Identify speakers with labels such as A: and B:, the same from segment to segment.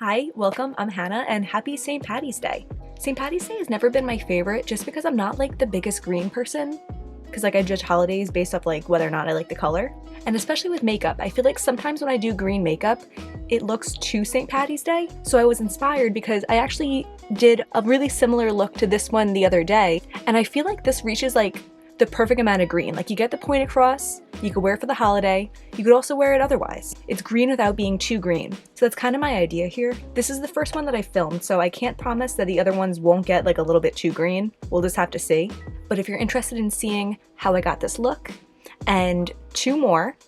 A: Hi, welcome, I'm Hannah, and happy St. Patty's Day. St. Patty's Day has never been my favorite just because I'm not like the biggest green person, because I judge holidays based off whether or not I like the color. And especially with makeup, I feel like sometimes when I do green makeup, it looks too St. Patty's Day. So I was inspired because I actually did a really similar look to this one the other day, and I feel like this reaches the perfect amount of green. You get the point across, you could wear it for the holiday, you could also wear it otherwise. It's green without being too green. So that's kind of my idea here. This is the first one that I filmed, so I can't promise that the other ones won't get a little bit too green. We'll just have to see. But if you're interested in seeing how I got this look, and 2 more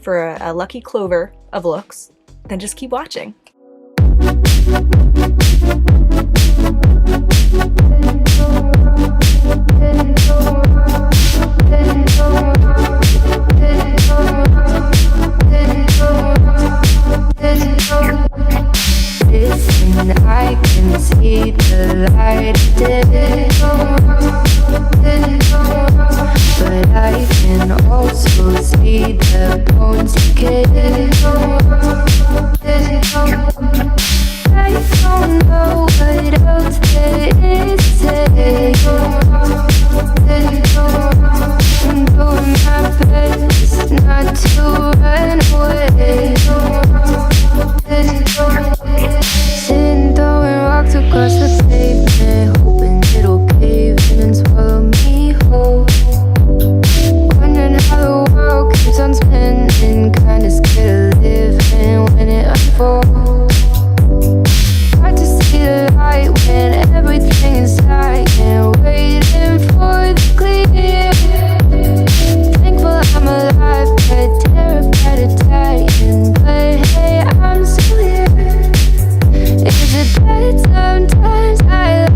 A: for a lucky clover of looks, then just keep watching.
B: Listen, I can see the light but I can also see the bones decay. I don't know what else there is to say. I'm doing my best not to run away. Sitting throwing rocks across the pavement, hoping it'll cave in and swallow me whole. Wondering how the world keeps on spinning, kinda scared of living when it unfolds. Hard to see the light when everything is dying, waiting for the clear. Thankful I'm alive, but terrified of dying. But hey, I'm still here. Is it bad? Sometimes I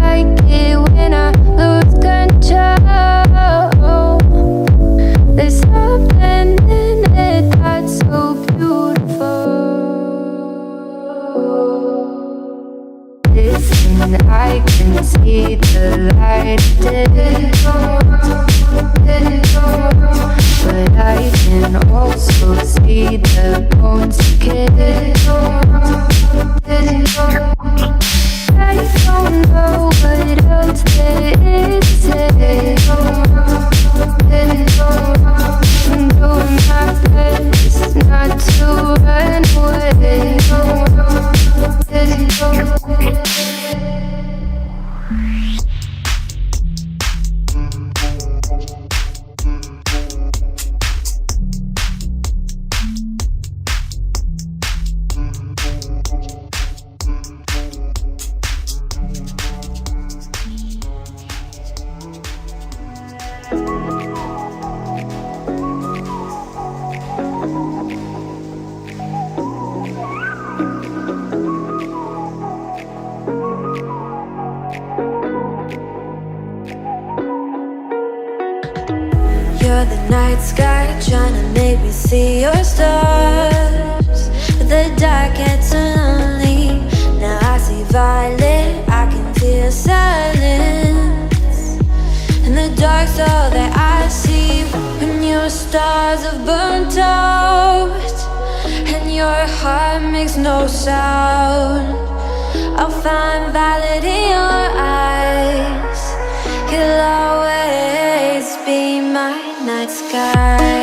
B: like it when I lose control. There's something in it that's so beautiful. Listen, I can see the light but I can also see the bones decay. I don't know what else there is to say. I'm doing my best not to run away. You're the night sky trying to make me see your stars, but the dark gets lonely. Now I see violet, I can feel silence, and the dark's all that I see. When your stars have burnt out and your heart makes no sound, I'll find violet in your eyes. You'll always be my night sky.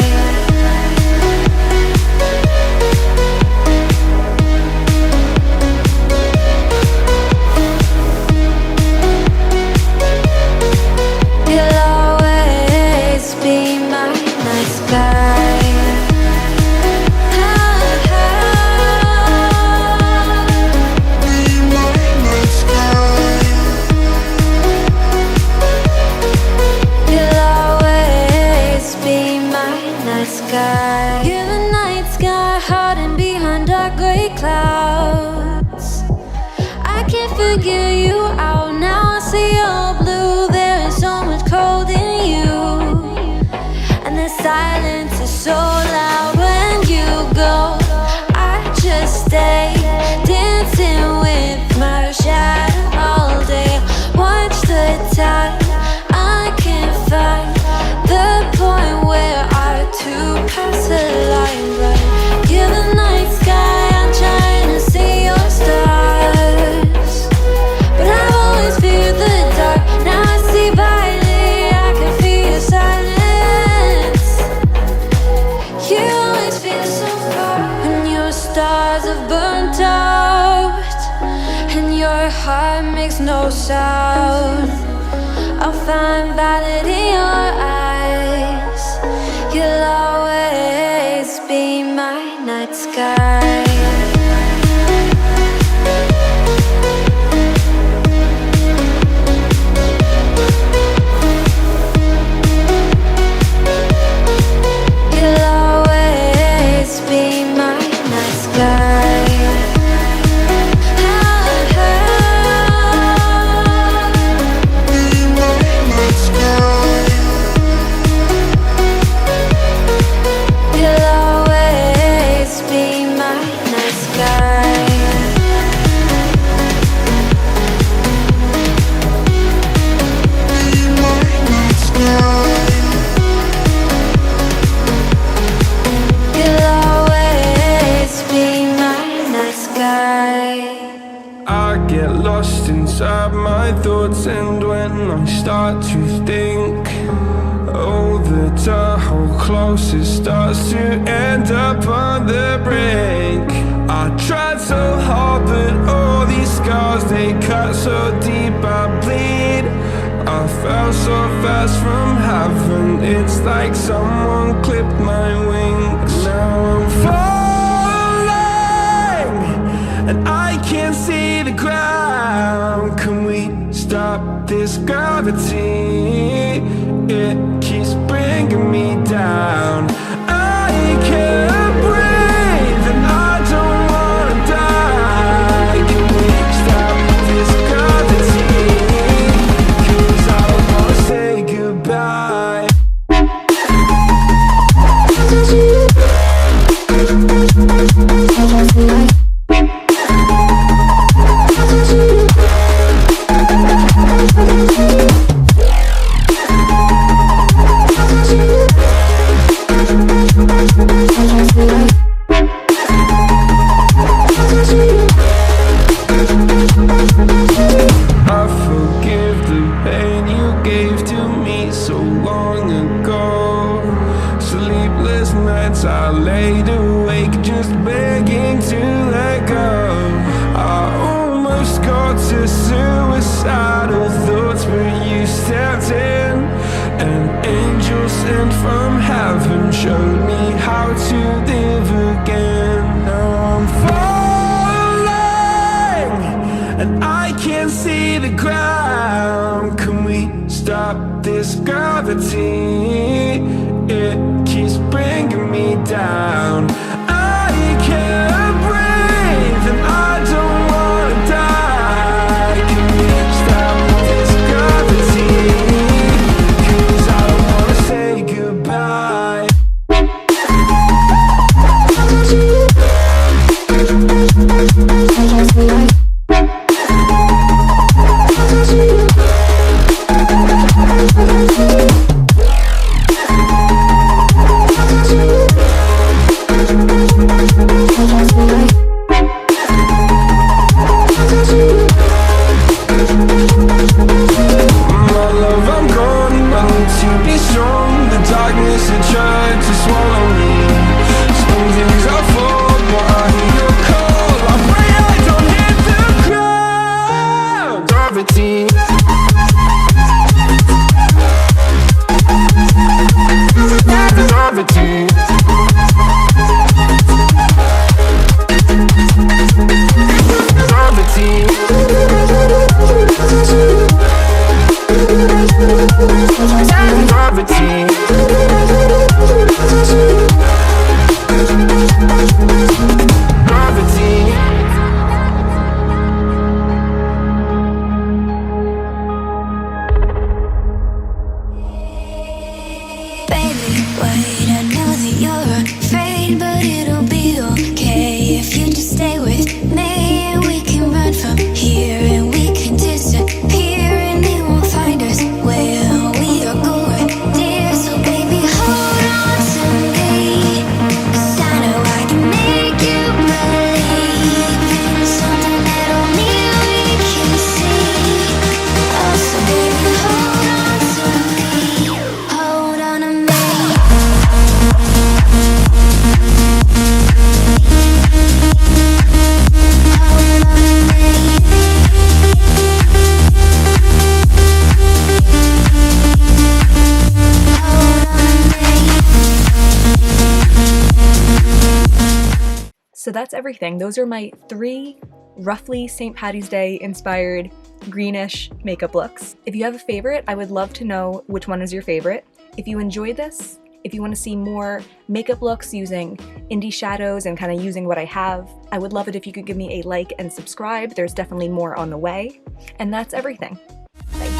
B: You'll always be my night sky. You're the night sky hiding behind dark gray clouds. I can't figure you out now. I see your blue. There is so much cold in you, and the silence is so loud when you go. I just stay dancing with my shadow all day. Watch the time. I can't find the point where our two paths align, right? You're the night sky, I'm trying to see your stars. no sound. I'll find valid in your eyes. You'll always be my night sky.
C: And when I start to think, oh, the how close it starts to end up on the brink. I tried so hard, but all these scars, they cut so deep I bleed. I fell so fast from heaven, it's like someone clipped my wings. Now I'm falling, and I can't see the ground. Can we stop this gravity? It keeps bringing me down. I can't breathe and I don't wanna die. Can we stop this gravity? 'Cause I don't wanna say goodbye. It keeps bringing me down. I can't breathe and I don't wanna die. Can we stop this gravity? 'Cause I don't wanna say goodbye.
A: So that's everything. Those are my 3 roughly St. Patty's Day inspired greenish makeup looks. If you have a favorite, I would love to know which one is your favorite. If you enjoyed this, if you want to see more makeup looks using indie shadows and kind of using what I have, I would love it if you could give me a like and subscribe. There's definitely more on the way. And that's everything. Bye.